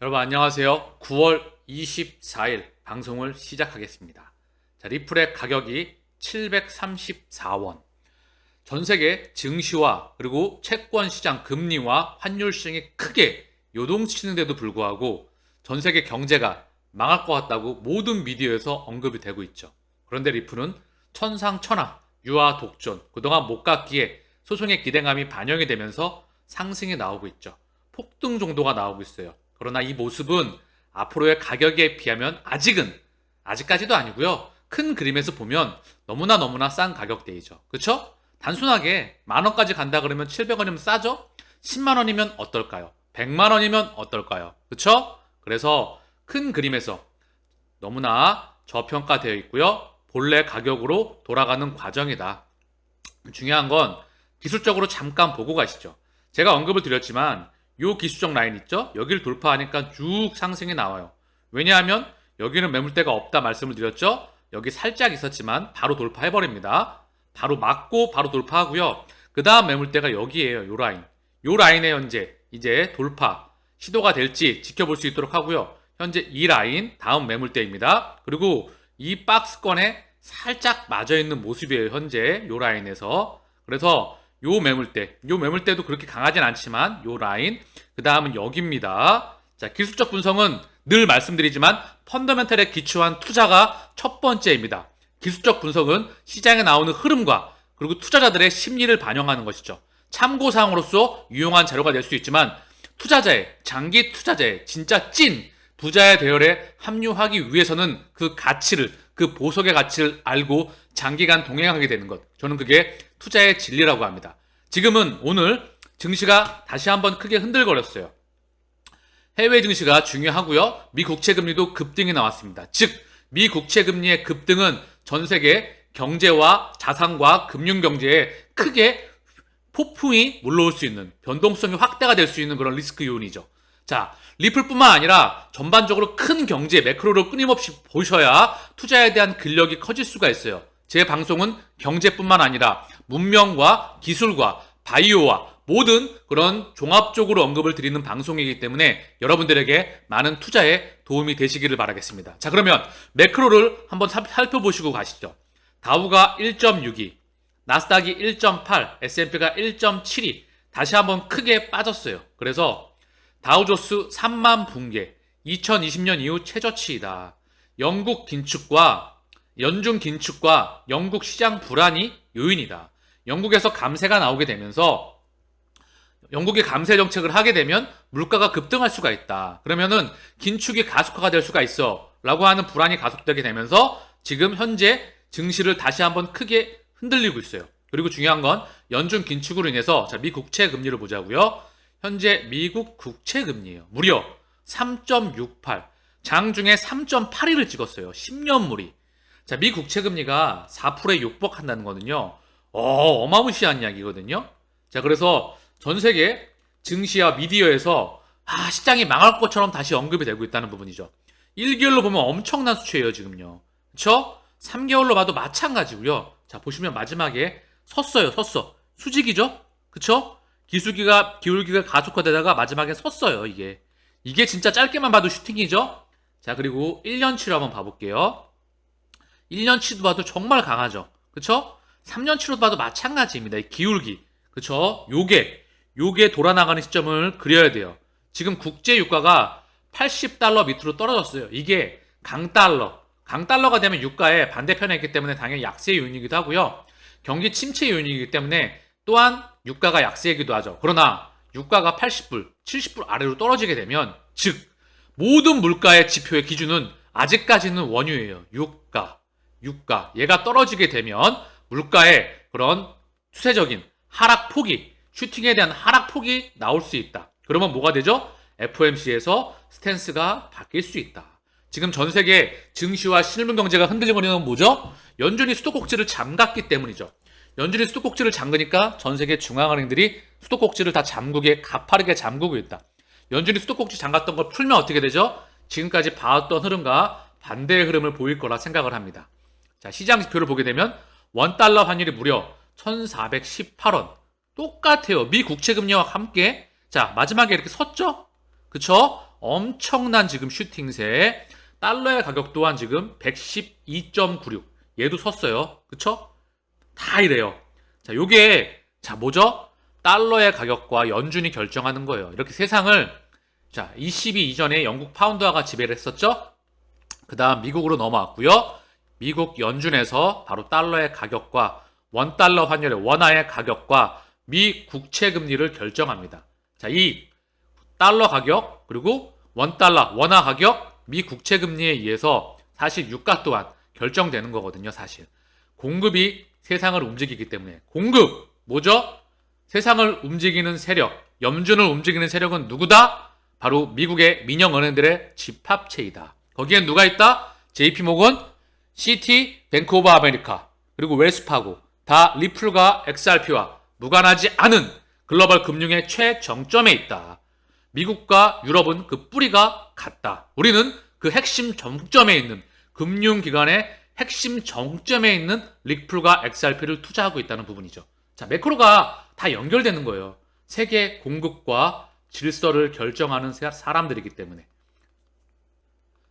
여러분 안녕하세요. 9월 24일 방송을 시작하겠습니다. 자, 리플의 가격이 734원. 전 세계 증시와 그리고 채권 시장 금리와 환율 시장이 크게 요동치는데도 불구하고 전 세계 경제가 망할 것 같다고 모든 미디어에서 언급이 되고 있죠. 그런데 리플은 천상천하, 유아 독존, 그동안 못 갔기에 소송의 기대감이 반영이 되면서 상승이 나오고 있죠. 폭등 정도가 나오고 있어요. 그러나 이 모습은 앞으로의 가격에 비하면 아직까지도 아니고요. 큰 그림에서 보면 너무나 싼 가격대이죠. 그렇죠? 단순하게 만 원까지 간다 그러면 700원이면 싸죠? 10만 원이면 어떨까요? 100만 원이면 어떨까요? 그렇죠? 그래서 큰 그림에서 너무나 저평가되어 있고요. 본래 가격으로 돌아가는 과정이다. 중요한 건 기술적으로 잠깐 보고 가시죠. 제가 언급을 드렸지만 요 기술적 라인 있죠? 여기를 돌파하니까 쭉 상승이 나와요. 왜냐하면 여기는 매물대가 없다 말씀을 드렸죠? 여기 살짝 있었지만 바로 돌파해버립니다. 바로 맞고 바로 돌파하고요. 그 다음 매물대가 여기에요. 요 라인. 요 라인에 현재 이제 돌파 시도가 될지 지켜볼 수 있도록 하고요. 현재 이 라인 다음 매물대입니다. 그리고 이 박스권에 살짝 맞아있는 모습이에요. 현재 요 라인에서. 그래서 요 매물대도 그렇게 강하진 않지만 요 라인, 그 다음은 여기입니다. 자, 기술적 분석은 늘 말씀드리지만 펀더멘털에 기초한 투자가 첫 번째입니다. 기술적 분석은 시장에 나오는 흐름과 그리고 투자자들의 심리를 반영하는 것이죠. 참고사항으로서 유용한 자료가 될 수 있지만 장기 투자자의 진짜 찐 부자의 대열에 합류하기 위해서는 그 가치를, 그 보석의 가치를 알고 장기간 동행하게 되는 것. 저는 그게 투자의 진리라고 합니다. 지금은 오늘 증시가 다시 한번 크게 흔들거렸어요. 해외 증시가 중요하고요. 미 국채금리도 급등이 나왔습니다. 즉, 미 국채금리의 급등은 전 세계 경제와 자산과 금융경제에 크게 폭풍이 물러올 수 있는, 변동성이 확대가 될 수 있는 그런 리스크 요인이죠. 자, 리플뿐만 아니라 전반적으로 큰 경제 매크로를 끊임없이 보셔야 투자에 대한 근력이 커질 수가 있어요. 제 방송은 경제뿐만 아니라 문명과 기술과 바이오와 모든 그런 종합적으로 언급을 드리는 방송이기 때문에 여러분들에게 많은 투자에 도움이 되시기를 바라겠습니다. 자, 그러면 매크로를 한번 살펴보시고 가시죠. 다우가 1.62, 나스닥이 1.8, S&P가 1.72 다시 한번 크게 빠졌어요. 그래서 다우조스 3만 붕괴, 2020년 이후 최저치이다. 연준 긴축과 영국 시장 불안이 요인이다. 영국에서 감세가 나오게 되면서 영국이 감세 정책을 하게 되면 물가가 급등할 수가 있다. 그러면은 긴축이 가속화가 될 수가 있어 라고 하는 불안이 가속되게 되면서 지금 현재 증시를 다시 한번 크게 흔들리고 있어요. 그리고 중요한 건 연준 긴축으로 인해서 자, 미 국채 금리를 보자고요. 현재 미국 국채 금리예요. 무려 3.68, 장중에 3.81을 찍었어요. 10년물이. 자, 미 국채 금리가 4%에 육박한다는 거는요. 어마무시한 이야기거든요. 자, 그래서 전 세계 증시와 미디어에서 시장이 망할 것처럼 다시 언급이 되고 있다는 부분이죠. 1개월로 보면 엄청난 수치예요, 지금요. 그쵸? 3개월로 봐도 마찬가지고요. 자, 보시면 마지막에 섰어요. 수직이죠? 그쵸? 기울기가 가속화되다가 마지막에 섰어요, 이게. 이게 진짜 짧게만 봐도 슈팅이죠? 자, 그리고 1년치로 한번 봐볼게요. 1년치도 봐도 정말 강하죠? 그쵸? 3년치로 봐도 마찬가지입니다. 이 기울기. 그쵸? 요게 돌아나가는 시점을 그려야 돼요. 지금 국제 유가가 80달러 밑으로 떨어졌어요. 이게 강달러가 되면 유가의 반대편에 있기 때문에 당연히 약세 요인이기도 하고요. 경기 침체 요인이기 때문에 또한 유가가 약세이기도 하죠. 그러나 유가가 80불, 70불 아래로 떨어지게 되면 즉 모든 물가의 지표의 기준은 아직까지는 원유예요. 유가. 얘가 떨어지게 되면 물가의 그런 추세적인 하락폭이, 슈팅에 대한 하락폭이 나올 수 있다. 그러면 뭐가 되죠? FOMC에서 스탠스가 바뀔 수 있다. 지금 전 세계 증시와 실물 경제가 흔들리는 건 뭐죠? 연준이 수도꼭지를 잠갔기 때문이죠. 연준이 수도꼭지를 잠그니까 전 세계 중앙은행들이 수도꼭지를 다 가파르게 잠그고 있다. 연준이 수도꼭지 잠갔던 걸 풀면 어떻게 되죠? 지금까지 봐왔던 흐름과 반대의 흐름을 보일 거라 생각을 합니다. 자, 시장 지표를 보게 되면 원달러 환율이 무려 1418원. 똑같아요. 미 국채 금리와 함께. 자, 마지막에 이렇게 섰죠? 그쵸? 엄청난 지금 슈팅세. 달러의 가격 또한 지금 112.96. 얘도 섰어요. 그쵸? 다 이래요. 자, 요게, 자, 뭐죠? 달러의 가격과 연준이 결정하는 거예요. 이렇게 세상을, 자, 22 이전에 영국 파운드화가 지배를 했었죠? 그 다음 미국으로 넘어왔고요. 미국 연준에서 바로 달러의 가격과 원달러 환율의 원화의 가격과 미 국채 금리를 결정합니다. 자, 이 달러 가격 그리고 원달러 원화 가격 미 국채 금리에 의해서 사실 유가 또한 결정되는 거거든요. 사실 공급이 세상을 움직이기 때문에 공급 뭐죠? 세상을 움직이는 세력, 연준을 움직이는 세력은 누구다? 바로 미국의 민영은행들의 집합체이다. 거기엔 누가 있다? JP모건, 시티, 뱅크 오브 아메리카, 그리고 웰스파고 다 리플과 XRP와 무관하지 않은 글로벌 금융의 최정점에 있다. 미국과 유럽은 그 뿌리가 같다. 우리는 그 핵심 정점에 있는 금융기관의 핵심 정점에 있는 리플과 XRP를 투자하고 있다는 부분이죠. 자, 매크로가 다 연결되는 거예요. 세계 공급과 질서를 결정하는 사람들이기 때문에.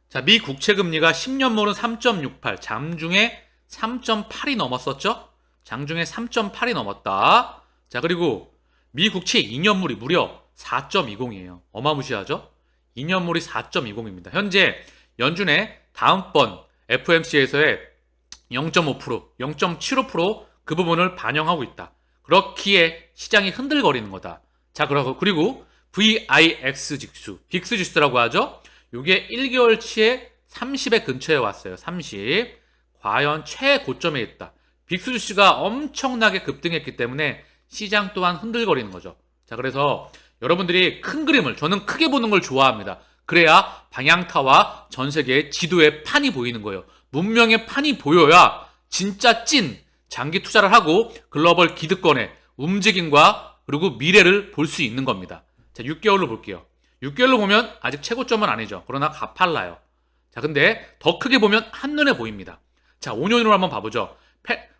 자, 미 국채 금리가 10년물은 3.68, 장중에 3.8이 넘었었죠? 장중에 3.8이 넘었다. 자, 그리고 미 국채 2년물이 무려 4.20이에요. 어마무시하죠? 2년물이 4.20입니다. 현재 연준의 다음번 FOMC에서의 0.5%, 0.75% 그 부분을 반영하고 있다. 그렇기에 시장이 흔들거리는 거다. 자, 그리고 VIX 지수, 빅스 지수라고 하죠? 이게 1개월치에 30의 근처에 왔어요. 30. 과연 최고점에 있다. 빅스 지수가 엄청나게 급등했기 때문에 시장 또한 흔들거리는 거죠. 자, 그래서 여러분들이 큰 그림을, 저는 크게 보는 걸 좋아합니다. 그래야 방향타와 전 세계의 지도의 판이 보이는 거예요. 문명의 판이 보여야 진짜 찐 장기 투자를 하고 글로벌 기득권의 움직임과 그리고 미래를 볼 수 있는 겁니다. 자, 6개월로 볼게요. 6개월로 보면 아직 최고점은 아니죠. 그러나 가팔라요. 자, 근데 더 크게 보면 한눈에 보입니다. 자, 5년으로 한번 봐보죠.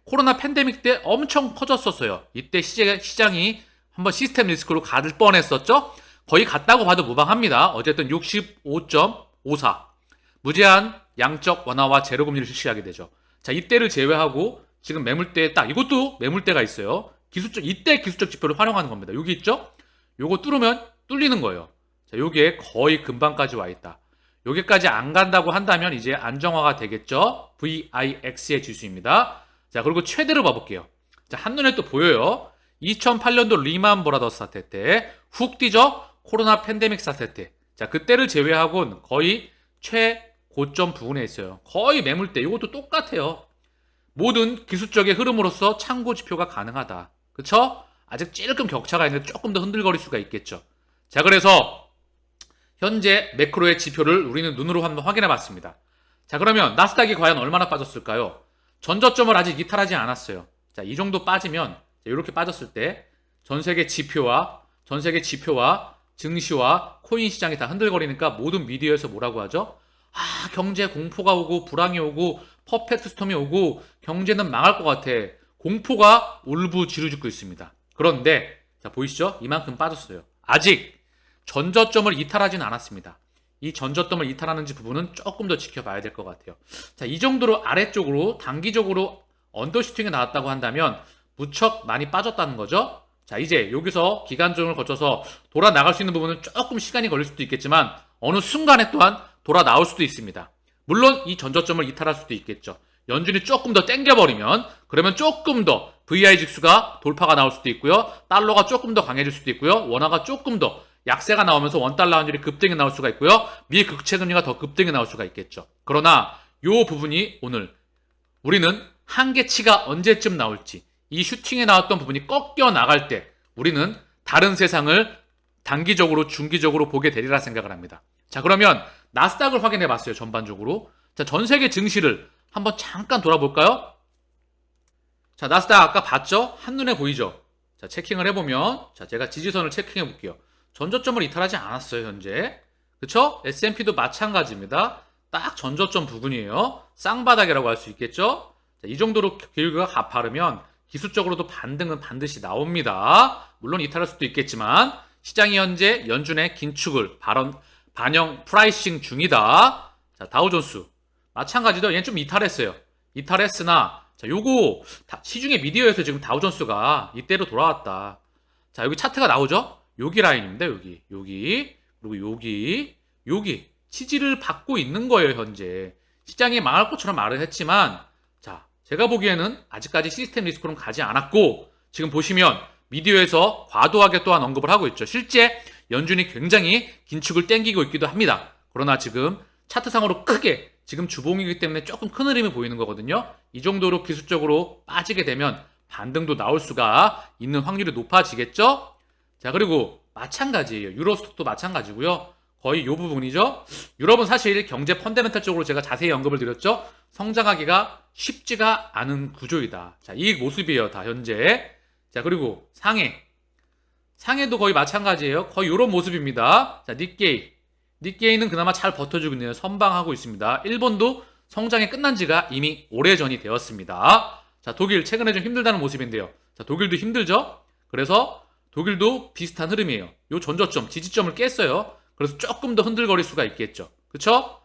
코로나 팬데믹 때 엄청 커졌었어요. 이때 시장이 한번 시스템 리스크로 가들 뻔했었죠. 거의 갔다고 봐도 무방합니다. 어쨌든 65.54. 무제한 양적 완화와 제로금리를 실시하게 되죠. 자, 이때를 제외하고 지금 매물대에 딱 이것도 매물대가 있어요. 이때 기술적 지표를 활용하는 겁니다. 여기 있죠? 요거 뚫으면 뚫리는 거예요. 자, 요게 거의 금방까지 와 있다. 여기까지 안 간다고 한다면 이제 안정화가 되겠죠? VIX의 지수입니다. 자, 그리고 최대로 봐볼게요. 자, 한눈에 또 보여요. 2008년도 리만 브라더스 사태 때 훅 뛰죠? 코로나 팬데믹 사태 때. 자, 그때를 제외하고는 거의 최고점 부근에 있어요. 거의 매물대. 이것도 똑같아요. 모든 기술적의 흐름으로서 참고 지표가 가능하다. 그쵸? 아직 조금 격차가 있는데 조금 더 흔들거릴 수가 있겠죠. 자, 그래서 현재 매크로의 지표를 우리는 눈으로 한번 확인해 봤습니다. 자, 그러면 나스닥이 과연 얼마나 빠졌을까요? 전저점을 아직 이탈하지 않았어요. 자, 이 정도 빠지면 이렇게 빠졌을 때 전 세계 지표와 증시와 코인 시장이 다 흔들거리니까 모든 미디어에서 뭐라고 하죠? 아, 경제 공포가 오고 불황이 오고 퍼펙트 스톰이 오고 경제는 망할 것 같아. 공포가 울부짖고 있습니다. 그런데 자, 보이시죠? 이만큼 빠졌어요. 아직 전저점을 이탈하진 않았습니다. 이 전저점을 이탈하는지 부분은 조금 더 지켜봐야 될 것 같아요. 자, 이 정도로 아래쪽으로 단기적으로 언더슈팅이 나왔다고 한다면 무척 많이 빠졌다는 거죠. 자, 이제 여기서 기간종을 거쳐서 돌아 나갈 수 있는 부분은 조금 시간이 걸릴 수도 있겠지만 어느 순간에 또한 돌아 나올 수도 있습니다. 물론 이 전저점을 이탈할 수도 있겠죠. 연준이 조금 더 땡겨버리면 그러면 조금 더 VI 지수가 돌파가 나올 수도 있고요. 달러가 조금 더 강해질 수도 있고요. 원화가 조금 더 약세가 나오면서 원달러 환율이 급등이 나올 수가 있고요. 미 국채 금리가 더 급등이 나올 수가 있겠죠. 그러나 이 부분이 오늘 우리는 한계치가 언제쯤 나올지 이 슈팅에 나왔던 부분이 꺾여 나갈 때 우리는 다른 세상을 단기적으로 중기적으로 보게 되리라 생각을 합니다. 자, 그러면 나스닥을 확인해 봤어요. 전반적으로. 자, 전 세계 증시를 한번 잠깐 돌아볼까요? 자, 나스닥 아까 봤죠? 한눈에 보이죠? 자, 체킹을 해보면 자, 제가 지지선을 체킹해 볼게요. 전저점을 이탈하지 않았어요. 현재. 그쵸? S&P도 마찬가지입니다. 딱 전저점 부근이에요. 쌍바닥이라고 할 수 있겠죠? 자, 이 정도로 길이가 가파르면 기술적으로도 반등은 반드시 나옵니다. 물론 이탈할 수도 있겠지만 시장이 현재 연준의 긴축을 반영 프라이싱 중이다. 자, 다우존스 마찬가지로 얘는 좀 이탈했어요. 이탈했으나 자, 요거 시중의 미디어에서 지금 다우존스가 이때로 돌아왔다. 자, 여기 차트가 나오죠? 여기 라인입니다. 여기 그리고 여기 지지를 받고 있는 거예요. 현재 시장이 망할 것처럼 말을 했지만 자, 제가 보기에는 아직까지 시스템 리스크로는 가지 않았고 지금 보시면 미디어에서 과도하게 또한 언급을 하고 있죠. 실제 연준이 굉장히 긴축을 땡기고 있기도 합니다. 그러나 지금 차트상으로 크게 지금 주봉이기 때문에 조금 큰 흐름이 보이는 거거든요. 이 정도로 기술적으로 빠지게 되면 반등도 나올 수가 있는 확률이 높아지겠죠. 자, 그리고 마찬가지예요. 유로스톡도 마찬가지고요. 거의 이 부분이죠. 유럽은 사실 경제 펀더멘탈 쪽으로 제가 자세히 언급을 드렸죠. 성장하기가 쉽지가 않은 구조이다. 자, 이 모습이에요. 다 현재. 자, 그리고 상해도 거의 마찬가지예요. 거의 이런 모습입니다. 자, 니케이는 그나마 잘 버텨주고 있네요. 선방하고 있습니다. 일본도 성장이 끝난 지가 이미 오래전이 되었습니다. 자, 독일 최근에 좀 힘들다는 모습인데요. 자, 독일도 힘들죠? 그래서 독일도 비슷한 흐름이에요. 요 전저점, 지지점을 깼어요. 그래서 조금 더 흔들거릴 수가 있겠죠. 그쵸?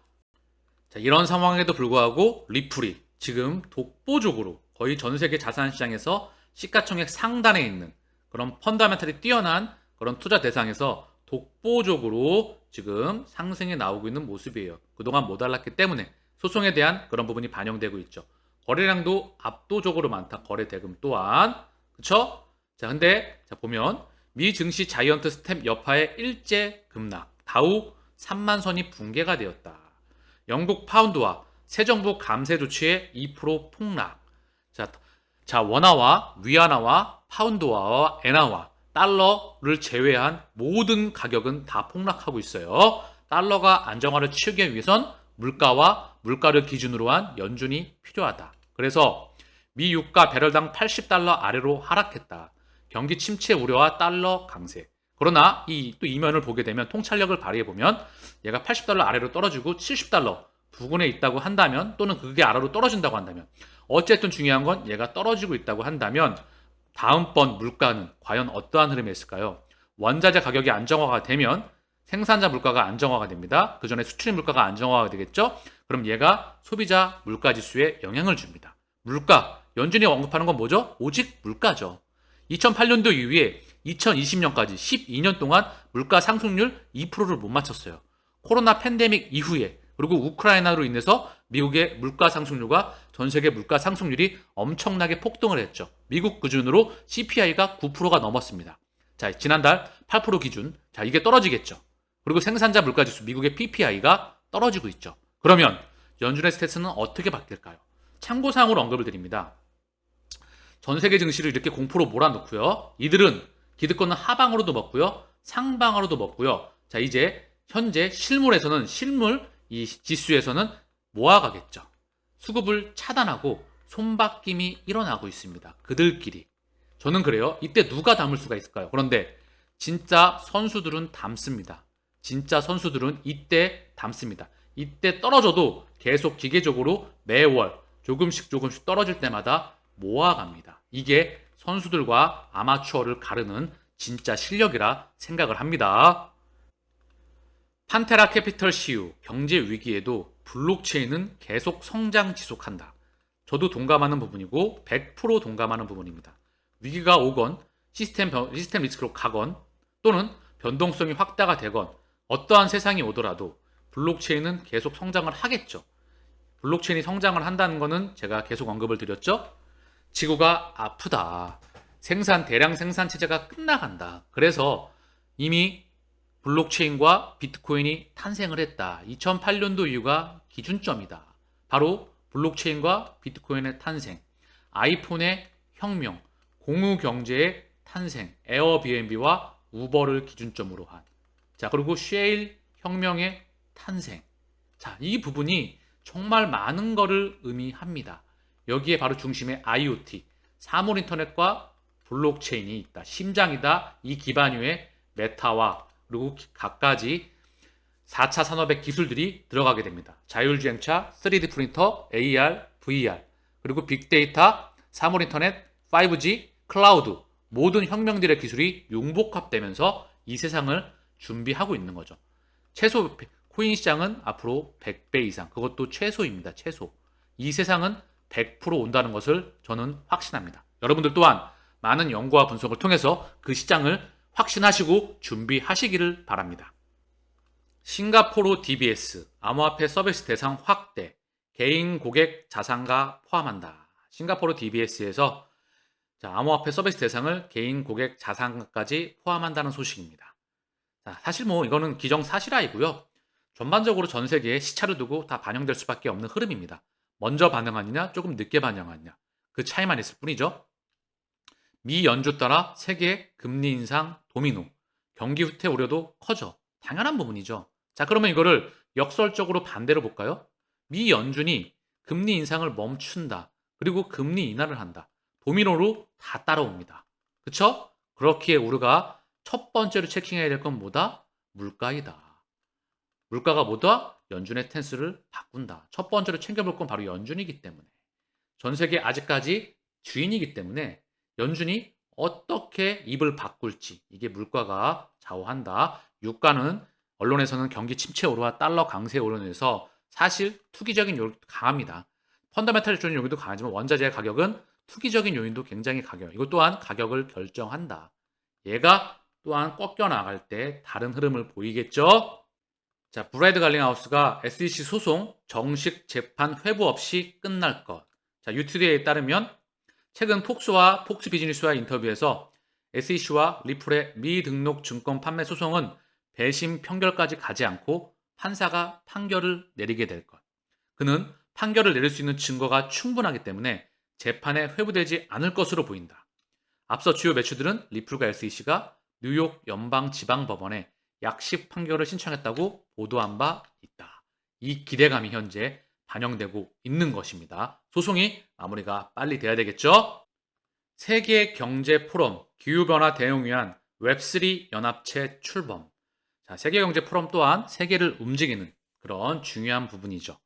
자, 이런 상황에도 불구하고 리플이 지금 독보적으로 거의 전 세계 자산시장에서 시가총액 상단에 있는 그런 펀더멘탈이 뛰어난 그런 투자 대상에서 독보적으로 지금 상승에 나오고 있는 모습이에요. 그동안 못 알랐기 때문에 소송에 대한 그런 부분이 반영되고 있죠. 거래량도 압도적으로 많다. 거래 대금 또한. 그쵸? 자, 근데 자 보면 미 증시 자이언트 스텝 여파의 일제 급락, 다우 3만 선이 붕괴가 되었다. 영국 파운드와 새 정부 감세 조치의 2% 폭락. 자, 원화와 위안화와 파운드화와 엔화와 달러를 제외한 모든 가격은 다 폭락하고 있어요. 달러가 안정화를 취하기 위해선 물가와 물가를 기준으로 한 연준이 필요하다. 그래서 미 유가 배럴당 80달러 아래로 하락했다. 경기 침체 우려와 달러 강세. 그러나 이 이면을 보게 되면 통찰력을 발휘해 보면 얘가 80달러 아래로 떨어지고 70달러 부근에 있다고 한다면 또는 그게 아래로 떨어진다고 한다면 어쨌든 중요한 건 얘가 떨어지고 있다고 한다면 다음번 물가는 과연 어떠한 흐름이 있을까요? 원자재 가격이 안정화가 되면 생산자 물가가 안정화가 됩니다. 그 전에 수출입 물가가 안정화가 되겠죠? 그럼 얘가 소비자 물가 지수에 영향을 줍니다. 물가, 연준이 언급하는 건 뭐죠? 오직 물가죠. 2008년도 이후에 2020년까지 12년 동안 물가 상승률 2%를 못 맞췄어요. 코로나 팬데믹 이후에 그리고 우크라이나로 인해서 미국의 물가 상승률과 전 세계 물가 상승률이 엄청나게 폭등을 했죠. 미국 기준으로 CPI가 9%가 넘었습니다. 자, 지난달 8% 기준. 자, 이게 떨어지겠죠. 그리고 생산자 물가 지수 미국의 PPI가 떨어지고 있죠. 그러면 연준의 스탠스는 어떻게 바뀔까요? 참고사항으로 언급을 드립니다. 전 세계 증시를 이렇게 공포로 몰아넣고요. 이들은 기득권은 하방으로도 먹고요. 상방으로도 먹고요. 자, 이제 현재 실물 이 지수에서는 모아가겠죠. 수급을 차단하고 손바뀜이 일어나고 있습니다. 그들끼리. 저는 그래요. 이때 누가 담을 수가 있을까요? 그런데 진짜 선수들은 담습니다. 진짜 선수들은 이때 담습니다. 이때 떨어져도 계속 기계적으로 매월 조금씩 떨어질 때마다 모아갑니다. 이게 선수들과 아마추어를 가르는 진짜 실력이라 생각을 합니다. 판테라 캐피털 CEO 경제 위기에도 블록체인은 계속 성장 지속한다. 저도 동감하는 부분이고 100% 동감하는 부분입니다. 위기가 오건 시스템 리스크로 가건 또는 변동성이 확대가 되건 어떠한 세상이 오더라도 블록체인은 계속 성장을 하겠죠. 블록체인이 성장을 한다는 것은 제가 계속 언급을 드렸죠. 지구가 아프다. 대량 생산 체제가 끝나간다. 그래서 이미 블록체인과 비트코인이 탄생을 했다. 2008년도 이후가 기준점이다. 바로 블록체인과 비트코인의 탄생, 아이폰의 혁명, 공유 경제의 탄생, 에어비앤비와 우버를 기준점으로 한. 자, 그리고 쉐일 혁명의 탄생. 자, 이 부분이 정말 많은 거를 의미합니다. 여기에 바로 중심에 IoT, 사물 인터넷과 블록체인이 있다. 심장이다. 이 기반 위에 메타와 그리고 갖가지 4차 산업의 기술들이 들어가게 됩니다. 자율주행차, 3D 프린터, AR, VR, 그리고 빅데이터, 사물 인터넷, 5G, 클라우드 모든 혁명들의 기술이 융복합되면서 이 세상을 준비하고 있는 거죠. 최소 코인 시장은 앞으로 100배 이상, 그것도 최소입니다. 최소. 이 세상은 100% 온다는 것을 저는 확신합니다. 여러분들 또한 많은 연구와 분석을 통해서 그 시장을 확신하시고 준비하시기를 바랍니다. 싱가포르 DBS, 암호화폐 서비스 대상 확대, 개인 고객 자산가 포함한다. 싱가포르 DBS에서 암호화폐 서비스 대상을 개인 고객 자산가까지 포함한다는 소식입니다. 사실 이거는 기정사실화이고요. 전반적으로 전 세계에 시차를 두고 다 반영될 수밖에 없는 흐름입니다. 먼저 반영하느냐, 조금 늦게 반영하느냐, 그 차이만 있을 뿐이죠. 미 연준 따라 세계 금리 인상 도미노, 경기 후퇴 우려도 커져. 당연한 부분이죠. 자, 그러면 이거를 역설적으로 반대로 볼까요? 미 연준이 금리 인상을 멈춘다. 그리고 금리 인하를 한다. 도미노로 다 따라옵니다. 그쵸? 그렇기에 우리가 첫 번째로 체킹해야 될 건 뭐다? 물가이다. 물가가 뭐다? 연준의 텐스를 바꾼다. 첫 번째로 챙겨볼 건 바로 연준이기 때문에. 전 세계 아직까지 주인이기 때문에 연준이 어떻게 입을 바꿀지 이게 물가가 좌우한다. 유가는 언론에서는 경기 침체 우려와 달러 강세 우려에서 사실 투기적인 요인도 강합니다. 펀더멘탈적인 요인도 강하지만 원자재 가격은 투기적인 요인도 굉장히 강해요. 이것 또한 가격을 결정한다. 얘가 또한 꺾여 나갈 때 다른 흐름을 보이겠죠? 자, 브래드 갈링하우스가 SEC 소송 정식 재판 회부 없이 끝날 것. 자, 유투데이에 따르면 최근 폭스와 폭스 비즈니스와 인터뷰에서 SEC와 리플의 미등록 증권 판매 소송은 배심 판결까지 가지 않고 판사가 판결을 내리게 될 것. 그는 판결을 내릴 수 있는 증거가 충분하기 때문에 재판에 회부되지 않을 것으로 보인다. 앞서 주요 매체들은 리플과 SEC가 뉴욕 연방지방법원에 약식 판결을 신청했다고 보도한 바 있다. 이 기대감이 현재 반영되고 있는 것입니다. 소송이 마무리가 빨리 돼야 되겠죠? 세계 경제 포럼 기후변화 대응 위한 웹3 연합체 출범. 자, 세계 경제 포럼 또한 세계를 움직이는 그런 중요한 부분이죠.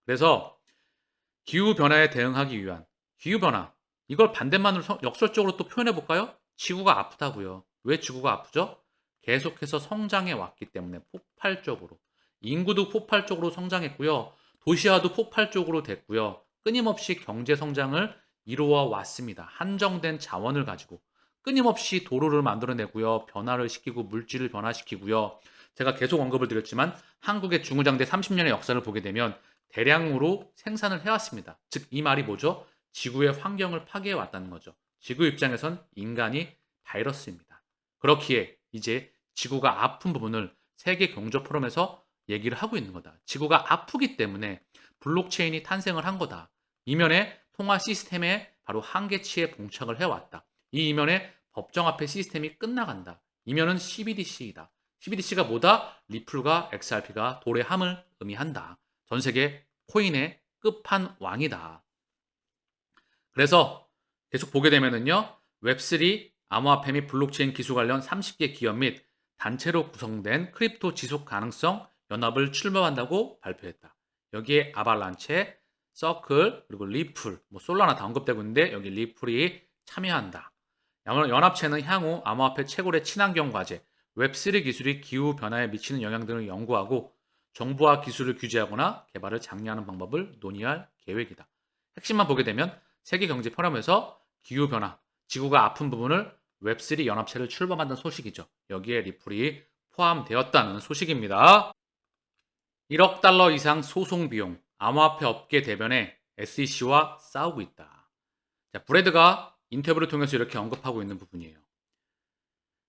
그래서 기후변화에 대응하기 위한 기후변화, 이걸 반대만으로 역설적으로 또 표현해 볼까요? 지구가 아프다고요. 왜 지구가 아프죠? 계속해서 성장해 왔기 때문에 폭발적으로. 인구도 폭발적으로 성장했고요. 도시화도 폭발적으로 됐고요. 끊임없이 경제 성장을 이루어 왔습니다. 한정된 자원을 가지고 끊임없이 도로를 만들어내고요. 변화를 시키고 물질을 변화시키고요. 제가 계속 언급을 드렸지만 한국의 중후장대 30년의 역사를 보게 되면 대량으로 생산을 해왔습니다. 즉 이 말이 뭐죠? 지구의 환경을 파괴해 왔다는 거죠. 지구 입장에선 인간이 바이러스입니다. 그렇기에 이제 지구가 아픈 부분을 세계 경제 포럼에서 얘기를 하고 있는 거다. 지구가 아프기 때문에 블록체인이 탄생을 한 거다. 이면에 통화 시스템에 바로 한계치에 봉착을 해왔다. 이 이면에 법정화폐 시스템이 끝나간다. 이면은 CBDC이다. CBDC가 뭐다? 리플과 XRP가 도래함을 의미한다. 전 세계 코인의 끝판왕이다. 그래서 계속 보게 되면은요, 웹3, 암호화폐 및 블록체인 기술 관련 30개 기업 및 단체로 구성된 크립토 지속 가능성 연합을 출범한다고 발표했다. 여기에 아발란체, 서클, 그리고 리플, 솔라나 다 언급되고 있는데 여기 리플이 참여한다. 연합체는 향후 암호화폐 채굴의 친환경 과제, 웹3 기술이 기후 변화에 미치는 영향 등을 연구하고 정보와 기술을 규제하거나 개발을 장려하는 방법을 논의할 계획이다. 핵심만 보게 되면 세계 경제 포럼에서 기후 변화, 지구가 아픈 부분을 웹3 연합체를 출범한다는 소식이죠. 여기에 리플이 포함되었다는 소식입니다. 1억 달러 이상 소송 비용, 암호화폐 업계 대변에 SEC와 싸우고 있다. 자, 브래드가 인터뷰를 통해서 이렇게 언급하고 있는 부분이에요.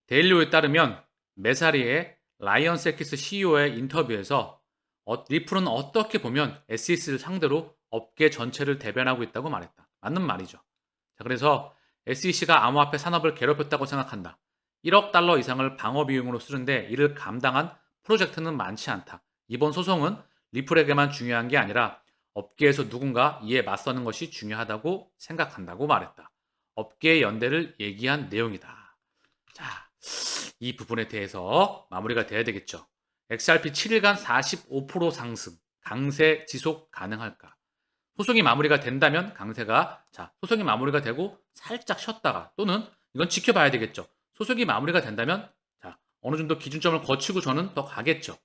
데일리오에 따르면 메사리의 라이언 세키스 CEO의 인터뷰에서 리플은 어떻게 보면 SEC를 상대로 업계 전체를 대변하고 있다고 말했다. 맞는 말이죠. 자, 그래서 SEC가 암호화폐 산업을 괴롭혔다고 생각한다. 1억 달러 이상을 방어 비용으로 쓰는데 이를 감당한 프로젝트는 많지 않다. 이번 소송은 리플에게만 중요한 게 아니라 업계에서 누군가 이에 맞서는 것이 중요하다고 생각한다고 말했다. 업계의 연대를 얘기한 내용이다. 자, 이 부분에 대해서 마무리가 돼야 되겠죠. XRP 7일간 45% 상승, 강세 지속 가능할까? 소송이 마무리가 된다면 강세가 소송이 마무리가 되고 살짝 쉬었다가 또는 이건 지켜봐야 되겠죠. 소송이 마무리가 된다면 어느 정도 기준점을 거치고 저는 더 가겠죠.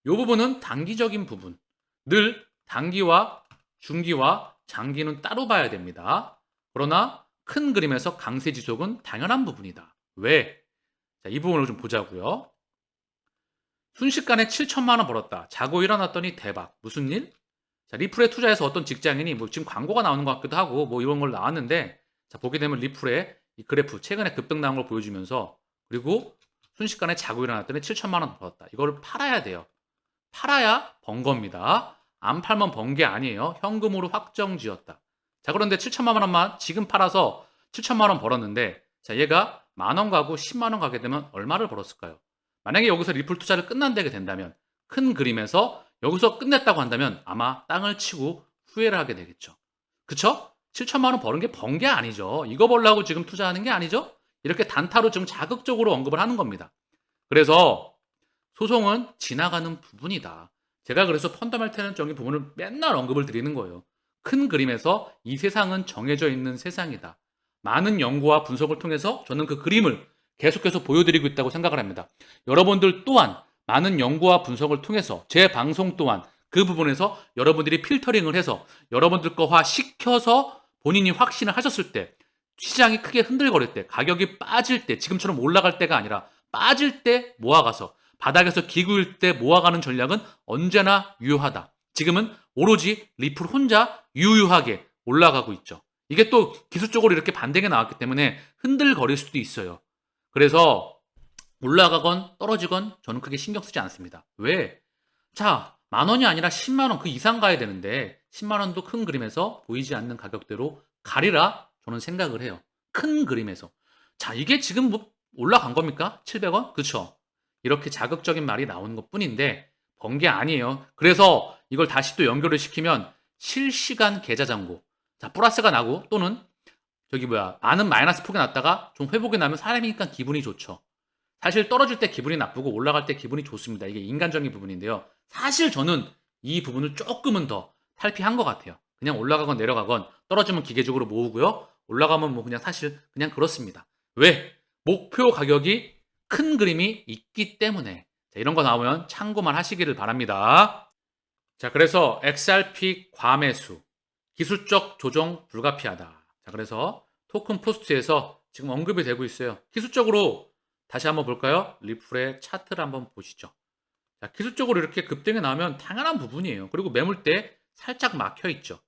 이 부분은 단기적인 부분. 늘 단기와 중기와 장기는 따로 봐야 됩니다. 그러나 큰 그림에서 강세 지속은 당연한 부분이다. 왜? 자, 이 부분을 좀 보자고요. 순식간에 7천만 원 벌었다. 자고 일어났더니 대박. 무슨 일? 자, 리플에 투자해서 어떤 직장인이 뭐 지금 광고가 나오는 것 같기도 하고 뭐 이런 걸 나왔는데, 자, 보게 되면 리플의 이 그래프 최근에 급등 나온 걸 보여주면서, 그리고 순식간에 자고 일어났더니 7천만 원 벌었다. 이거를 팔아야 돼요. 팔아야 번 겁니다. 안 팔면 번 게 아니에요. 현금으로 확정 지었다. 자, 그런데 7천만 원만 지금 팔아서 7천만 원 벌었는데, 자, 얘가 만 원 가고 10만 원 가게 되면 얼마를 벌었을까요? 만약에 여기서 리플 투자를 끝난다게 된다면, 큰 그림에서 여기서 끝냈다고 한다면 아마 땅을 치고 후회를 하게 되겠죠. 그쵸? 7천만 원 버는 게 번 게 아니죠. 이거 벌려고 지금 투자하는 게 아니죠. 이렇게 단타로 좀 자극적으로 언급을 하는 겁니다. 그래서 소송은 지나가는 부분이다. 제가 그래서 펀더멘탈적인 부분을 맨날 언급을 드리는 거예요. 큰 그림에서 이 세상은 정해져 있는 세상이다. 많은 연구와 분석을 통해서 저는 그 그림을 계속해서 보여드리고 있다고 생각을 합니다. 여러분들 또한 많은 연구와 분석을 통해서 제 방송 또한 그 부분에서 여러분들이 필터링을 해서 여러분들 거화 시켜서 본인이 확신을 하셨을 때, 시장이 크게 흔들거릴 때, 가격이 빠질 때, 지금처럼 올라갈 때가 아니라 빠질 때 모아가서 바닥에서 기구일 때 모아가는 전략은 언제나 유효하다. 지금은 오로지 리플 혼자 유유하게 올라가고 있죠. 이게 또 기술적으로 이렇게 반등이 나왔기 때문에 흔들거릴 수도 있어요. 그래서 올라가건 떨어지건 저는 크게 신경 쓰지 않습니다. 왜? 자, 만 원이 아니라 10만 원 그 이상 가야 되는데 10만 원도 큰 그림에서 보이지 않는 가격대로 가리라 저는 생각을 해요. 큰 그림에서. 자, 이게 지금 뭐 올라간 겁니까? 700원? 그쵸? 이렇게 자극적인 말이 나오는 것 뿐인데 번 게 아니에요. 그래서 이걸 다시 또 연결을 시키면 실시간 계좌 잔고. 자, 플러스가 나고 또는 많은 마이너스 폭이 났다가 좀 회복이 나면 사람이니까 기분이 좋죠. 사실 떨어질 때 기분이 나쁘고 올라갈 때 기분이 좋습니다. 이게 인간적인 부분인데요. 사실 저는 이 부분을 조금은 더 탈피한 것 같아요. 그냥 올라가건 내려가건 떨어지면 기계적으로 모으고요. 올라가면 뭐 그냥 사실 그냥 그렇습니다. 왜? 목표 가격이 큰 그림이 있기 때문에. 자, 이런 거 나오면 참고만 하시기를 바랍니다. 자, 그래서 XRP 과매수, 기술적 조정 불가피하다. 자, 그래서 토큰 포스트에서 지금 언급이 되고 있어요. 기술적으로 다시 한번 볼까요? 리플의 차트를 한번 보시죠. 자, 기술적으로 이렇게 급등이 나오면 당연한 부분이에요. 그리고 매물대 살짝 막혀 있죠.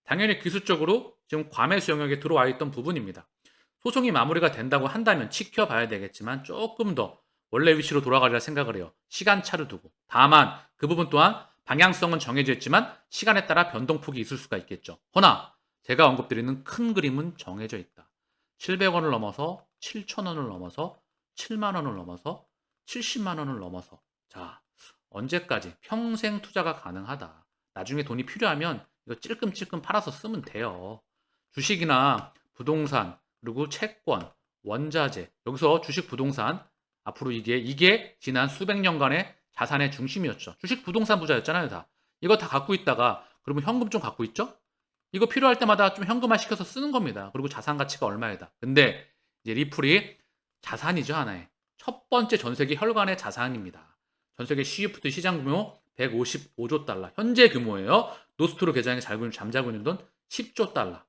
당연히 기술적으로 지금 과매수 영역에 들어와 있던 부분입니다. 소송이 마무리가 된다고 한다면 지켜봐야 되겠지만 조금 더 원래 위치로 돌아가리라 생각을 해요. 시간차를 두고. 다만 그 부분 또한 방향성은 정해져 있지만 시간에 따라 변동폭이 있을 수가 있겠죠. 허나 제가 언급드리는 큰 그림은 정해져 있다. 700원을 넘어서 7,000원을 넘어서 7만 원을 넘어서 70만 원을 넘어서, 자, 언제까지 평생 투자가 가능하다. 나중에 돈이 필요하면 이거 찔끔찔끔 팔아서 쓰면 돼요. 주식이나 부동산, 그리고 채권, 원자재, 여기서 주식, 부동산, 앞으로 이게 지난 수백 년간의 자산의 중심이었죠. 주식, 부동산 부자였잖아요, 다. 이거 다 갖고 있다가 그러면 현금 좀 갖고 있죠? 이거 필요할 때마다 좀 현금화 시켜서 쓰는 겁니다. 그리고 자산 가치가 얼마이다. 근데 이제 리플이 자산이죠, 하나의. 첫 번째 전 세계 혈관의 자산입니다. 전 세계 CFT 시장 규모 155조 달러. 현재 규모예요. 노스트로 계좌에 잠자고 있는 돈 10조 달러.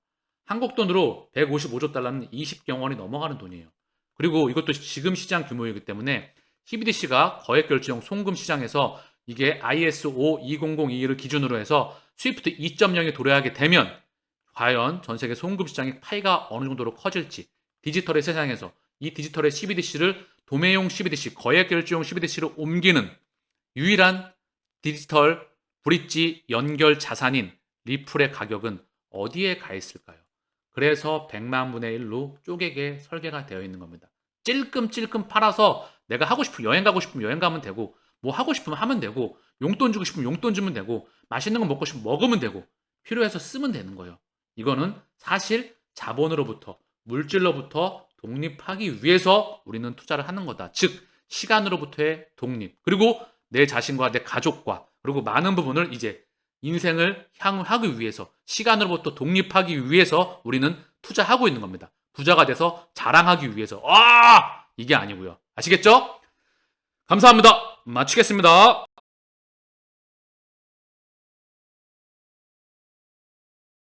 한국 돈으로 155조 달러는 20경 원이 넘어가는 돈이에요. 그리고 이것도 지금 시장 규모이기 때문에 CBDC가 거액결제용 송금 시장에서 이게 ISO 20022를 기준으로 해서 스위프트 2.0에 도래하게 되면 과연 전 세계 송금 시장의 파이가 어느 정도로 커질지, 디지털의 세상에서 이 디지털의 CBDC를 도매용 CBDC, 거액결제용 CBDC로 옮기는 유일한 디지털 브릿지 연결 자산인 리플의 가격은 어디에 가 있을까요? 그래서 100만 분의 1로 쪼개게 설계가 되어 있는 겁니다. 찔끔찔끔 팔아서 내가 하고 싶은 여행 가고 싶으면 여행 가면 되고, 뭐 하고 싶으면 하면 되고, 용돈 주고 싶으면 용돈 주면 되고, 맛있는 거 먹고 싶으면 먹으면 되고, 필요해서 쓰면 되는 거예요. 이거는 사실 자본으로부터, 물질로부터 독립하기 위해서 우리는 투자를 하는 거다. 즉 시간으로부터의 독립, 그리고 내 자신과 내 가족과 그리고 많은 부분을 이제 인생을 향하기 위해서, 시간으로부터 독립하기 위해서 우리는 투자하고 있는 겁니다. 부자가 돼서 자랑하기 위해서. 이게 아니고요. 아시겠죠? 감사합니다. 마치겠습니다.